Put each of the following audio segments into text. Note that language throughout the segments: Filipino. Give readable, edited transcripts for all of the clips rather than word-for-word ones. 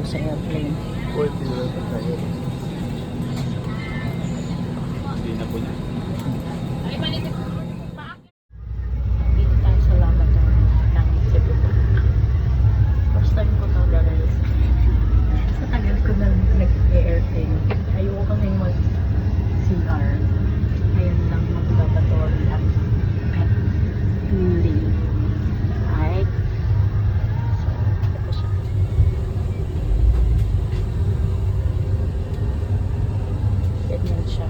sa airplane. Pwede na tayo. Hindi na po niya. Dito tayo sa Labrador ng Cebu Park. First time ko to guys. Sa tagal ko na nag-airplane. Ayoko kaming mag-CR. Ngayon lang mag-lavatory at pet leave. Right? So, ito siya. Ganyan siya.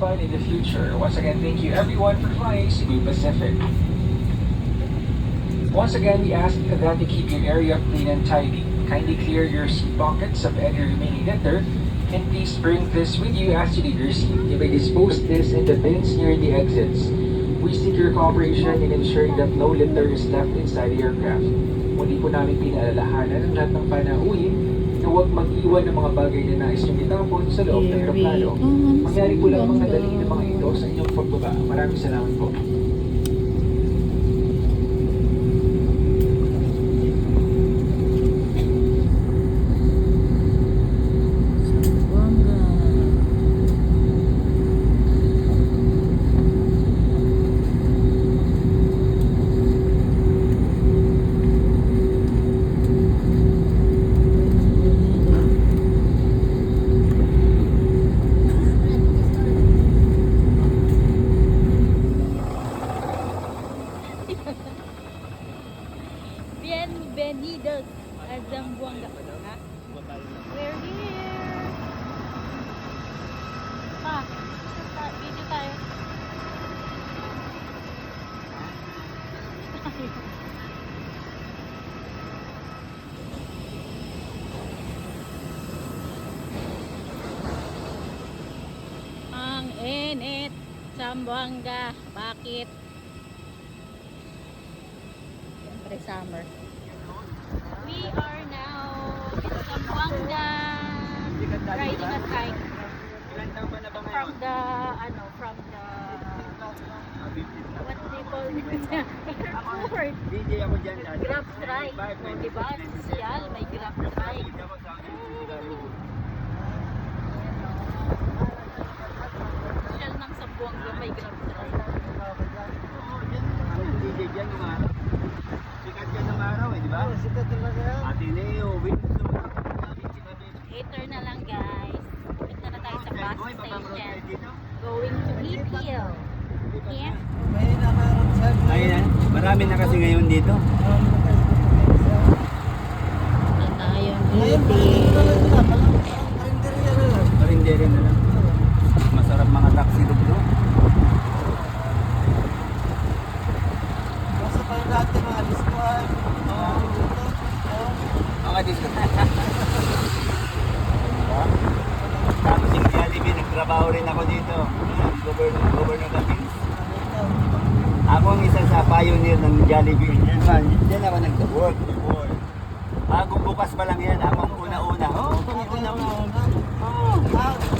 fun in the future. Once again, thank you everyone for flying Cebu Pacific. Once again, we ask that you keep your area clean and tidy. Kindly clear your seat pockets of any remaining litter, and please bring this with you as you leave your seat. You may dispose this in the bins near the exits. We seek your cooperation in ensuring that no litter is left inside the aircraft. Muli po namin pinaalalahanan ang lahat ng panauhin na huwag mag-iwan ng mga bagay na nais niyong itapon sa loob ng aeroplano. Mangyari po lang mga dali ng mga ito sa inyong pagbaba. Maraming salamat po. Bienvenidos a Zamboanga. Ha? We're here. Video tayo. Ang init. Zamboanga. Bakit? Siyempre summer. We are now in Zamboanga, riding a trike from the what they call airport. Grab strike. O, diba? Social, may grab strike. Social ng Zamboanga, may grab strike. Sikat yan ng araw eh, di ba? Sikat talaga yan. Ate Leo, Later na lang guys. Punta na tayo sa bus station. Going to EPL. Yes. Ayun, marami na kasi ngayon dito. Na tayong EPL. Parindere na lang. Masarap mga taxi dito. Mga disco. Tapos yung Jollibee, nagtrabaho rin ako dito. Governor Campins. Ako ang isa sa pioneer ng Jollibee. Diyan ako nag-work before. Bagong bukas pa lang yan. Ako ang una-una.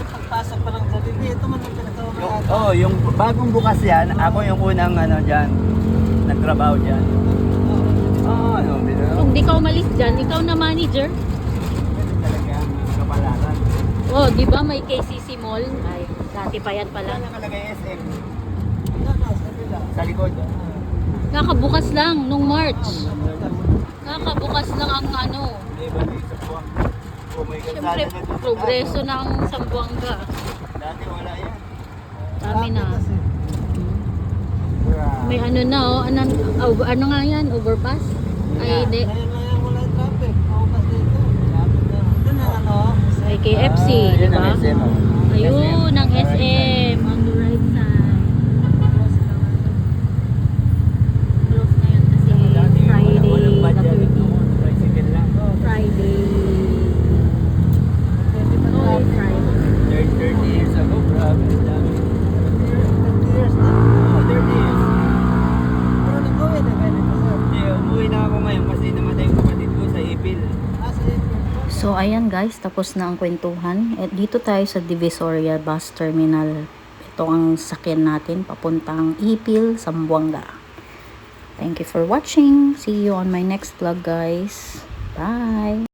Pagpasok pa lang Jollibee, ito man ang pinatawa Yung bagong bukas yan, ako yung unang dyan, nagtrabaho dyan. Kung di ka umalis dyan, ikaw na manager. Talaga, kapalaran. Oh, di ba may KCC Mall? Ay, dati pa yan pala. Wala nakalagay SM. Sa likod. Nakabukas lang nung March. Nakabukas lang ang ano. Hindi ba sa buwang? Oh my God, Siyempre, sana nandun progreso tayo. ng Zamboanga. Dati wala yan. Dami na. May ano na oh, ano nga yan? Overpass? Ay, hindi. Ngayon na yan, wala yung traffic. Maubas dito. Ito na ano. May KFC, di Yun ba? ang SM. Ayun, ang SM. On the right side. Close na yun kasi Friday Walang the budget. 13th. Tricycle lang. Friday. Only Friday. 30 years ago, grabe. Dami. 50 years na. 30 years. Pero nag-uwi na kayo nito, sir. Hindi, umuwi na ako ngayon kasi namatay yung kapatid ko sa Ipil. Sa April. So ayan guys, tapos na ang kwentuhan. At dito tayo sa Divisoria Bus Terminal. Ito ang sakyan natin papuntang Ipil, Zamboanga. Thank you for watching. See you on my next vlog guys. Bye!